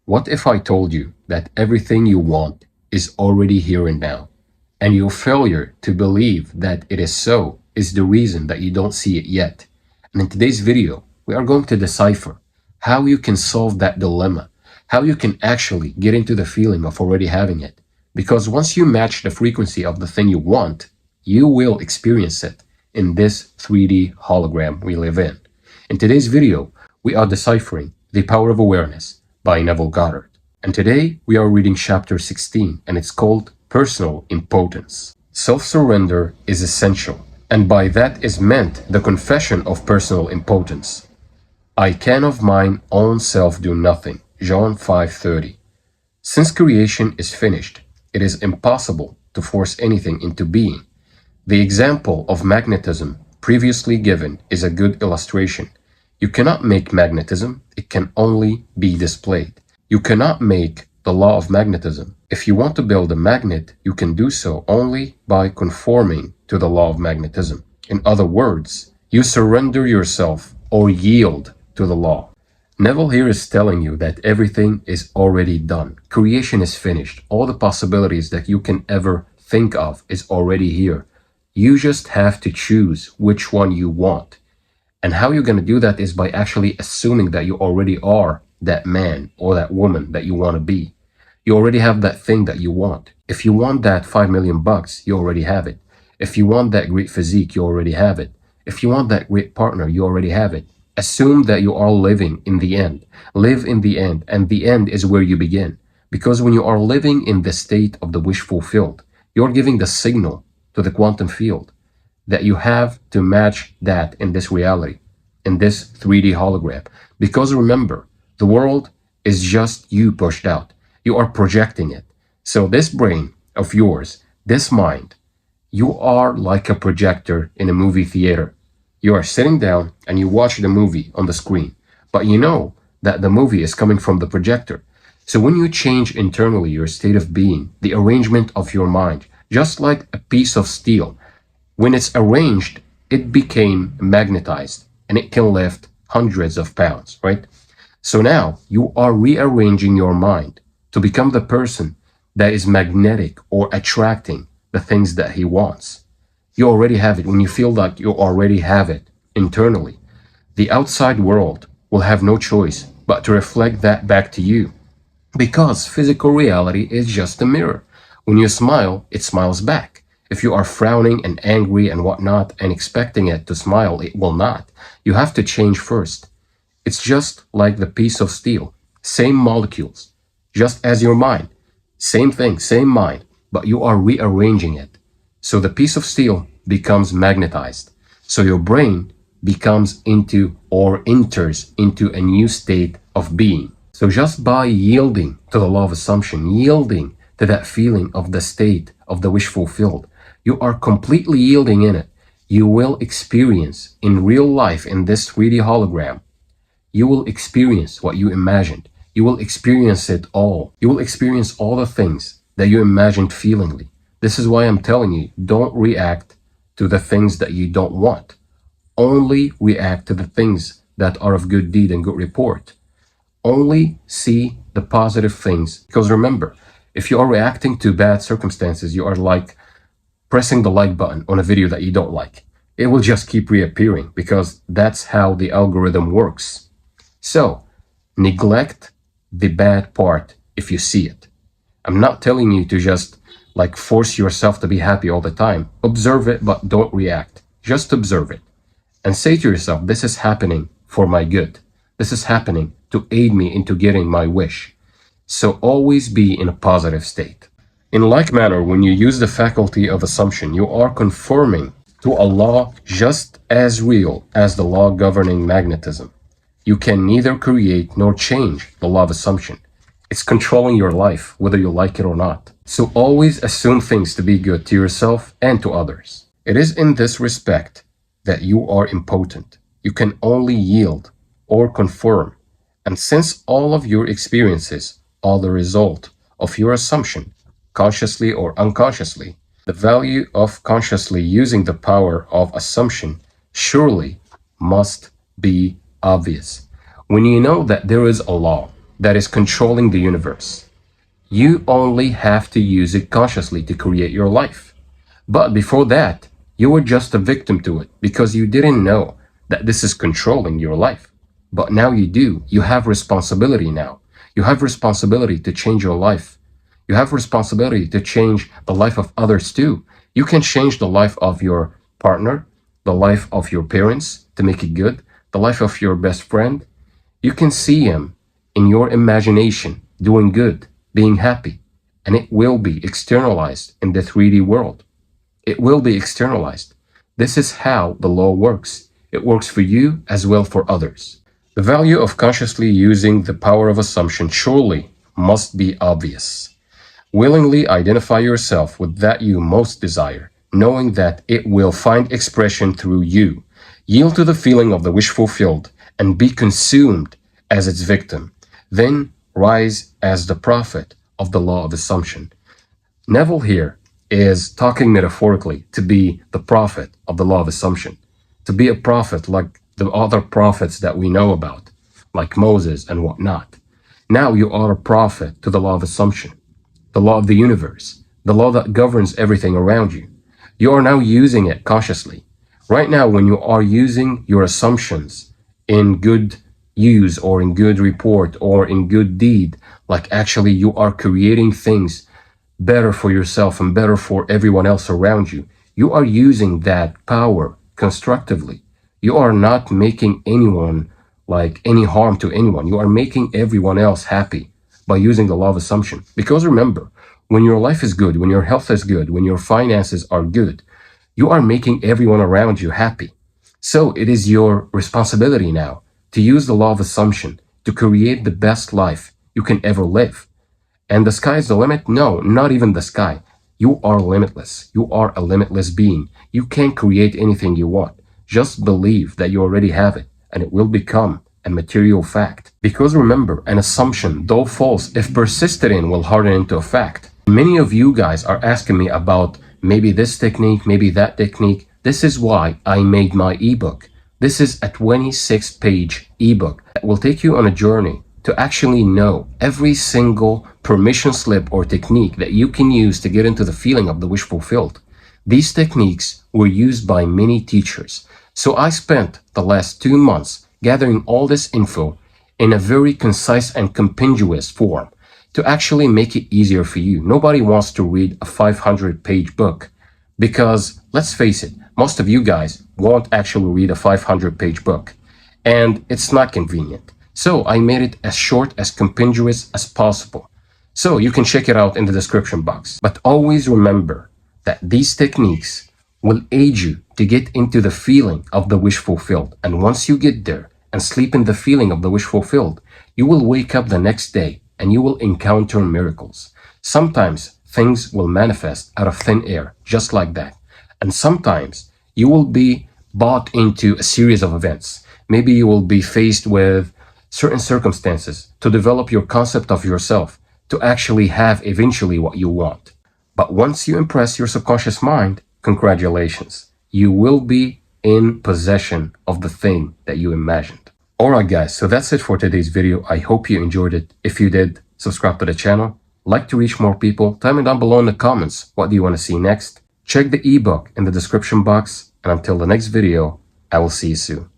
What if I told you that everything you want is already here and now, and your failure to believe that it is so is the reason that you don't see it yet? And in today's video, we are going to decipher how you can solve that dilemma, how you can actually get into the feeling of already having it. Because once you match the frequency of the thing you want, you will experience it in this 3D hologram we live in. In today's video, we are deciphering The Power of Awareness by Neville Goddard. And today we are reading chapter 16, and it's called Personal Impotence. Self-surrender is essential, and by that is meant the confession of personal impotence. I can of mine own self do nothing. John 5:30. Since creation is finished, it is impossible to force anything into being. The example of magnetism previously given is a good illustration. You cannot make magnetism, it can only be displayed. You cannot make the law of magnetism. If you want to build a magnet, you can do so only by conforming to the law of magnetism. In other words, you surrender yourself or yield to the law. Neville here is telling you that everything is already done. Creation is finished. All the possibilities that you can ever think of is already here. You just have to choose which one you want. And how you're going to do that is by actually assuming that you already are that man or that woman that you want to be. You already have that thing that you want. If you want that 5 million bucks, you already have it. If you want that great physique, you already have it. If you want that great partner, you already have it. Assume that you are living in the end. Live in the end, and the end is where you begin. Because when you are living in the state of the wish fulfilled, you're giving the signal to the quantum field that you have to match that in this reality, in this 3D hologram. Because remember, the world is just you pushed out. You are projecting it. So this brain of yours, this mind, you are like a projector in a movie theater. You are sitting down and you watch the movie on the screen, but you know that the movie is coming from the projector. So when you change internally your state of being, the arrangement of your mind, just like a piece of steel, when it's arranged, it became magnetized and it can lift hundreds of pounds, right? So now you are rearranging your mind to become the person that is magnetic or attracting the things that he wants. You already have it. When you feel like you already have it internally, the outside world will have no choice but to reflect that back to you. Because physical reality is just a mirror. When you smile, it smiles back. If you are frowning and angry and whatnot and expecting it to smile, it will not. You have to change first. It's just like the piece of steel. Same molecules, just as your mind. Same thing, same mind, but you are rearranging it. So the piece of steel becomes magnetized. So your brain becomes into or enters into a new state of being. So just by yielding to the law of assumption, yielding to that feeling of the state of the wish fulfilled, you are completely yielding in it. You will experience in real life in this 3D hologram, you will experience what you imagined. You will experience it all. You will experience all the things that you imagined feelingly. This is why I'm telling you, don't react to the things that you don't want. Only react to the things that are of good deed and good report. Only see the positive things. Because remember, if you are reacting to bad circumstances, you are like pressing the like button on a video that you don't like. It will just keep reappearing because that's how the algorithm works. So, neglect the bad part if you see it. I'm not telling you to just like force yourself to be happy all the time. Observe it, but don't react. Just observe it. And say to yourself, this is happening for my good. This is happening to aid me into getting my wish. So always be in a positive state. In like manner, when you use the faculty of assumption, you are conforming to a law just as real as the law governing magnetism. You can neither create nor change the law of assumption. It's controlling your life, whether you like it or not. So always assume things to be good to yourself and to others. It is in this respect that you are impotent. You can only yield or conform. And since all of your experiences are the result of your assumption, consciously or unconsciously, the value of consciously using the power of assumption surely must be obvious. When you know that there is a law that is controlling the universe. You only have to use it consciously to create your life. But before that, you were just a victim to it because you didn't know that this is controlling your life. But now you do. You have responsibility now. You have responsibility to change your life. You have responsibility to change the life of others too. You can change the life of your partner, the life of your parents to make it good, the life of your best friend. You can see him in your imagination doing good, being happy, and it will be externalized in the 3D world. It will be externalized. This is how the law works. It works for you as well for others. The value of consciously using the power of assumption surely must be obvious. Willingly identify yourself with that you most desire, knowing that it will find expression through you. Yield to the feeling of the wish fulfilled and be consumed as its victim. Then rise as the prophet of the law of assumption. Neville here is talking metaphorically to be the prophet of the law of assumption, to be a prophet like the other prophets that we know about, like Moses and whatnot. Now you are a prophet to the law of assumption, the law of the universe, the law that governs everything around you. You are now using it consciously. Right now, when you are using your assumptions in good use or in good report or in good deed, like actually you are creating things better for yourself and better for everyone else around you. You are using that power constructively. You are not making anyone like any harm to anyone. You are making everyone else happy by using the law of assumption. Because remember, when your life is good, when your health is good, when your finances are good, you are making everyone around you happy. So it is your responsibility now to use the law of assumption to create the best life you can ever live. And the sky is the limit? No, not even the sky. You are limitless. You are a limitless being. You can create anything you want. Just believe that you already have it, and it will become a material fact. Because remember, an assumption, though false, if persisted in, will harden into a fact. Many of you guys are asking me about maybe this technique, maybe that technique. This is why I made my ebook. This is a 26-page ebook that will take you on a journey to actually know every single permission slip or technique that you can use to get into the feeling of the wish fulfilled. These techniques were used by many teachers. So I spent the last 2 months gathering all this info in a very concise and compendious form to actually make it easier for you. Nobody wants to read a 500-page book because, let's face it, most of you guys won't actually read a 500-page book, and it's not convenient. So I made it as short, as compendious as possible. So you can check it out in the description box. But always remember that these techniques will aid you to get into the feeling of the wish fulfilled. And once you get there and sleep in the feeling of the wish fulfilled, you will wake up the next day and you will encounter miracles. Sometimes things will manifest out of thin air, just like that. And sometimes you will be brought into a series of events. Maybe you will be faced with certain circumstances to develop your concept of yourself, to actually have eventually what you want. But once you impress your subconscious mind, congratulations, you will be in possession of the thing that you imagined. Alright guys, so that's it for today's video. I hope you enjoyed it. If you did, subscribe to the channel. Like to reach more people, tell me down below in the comments what do you want to see next. Check the ebook in the description box, and until the next video, I will see you soon.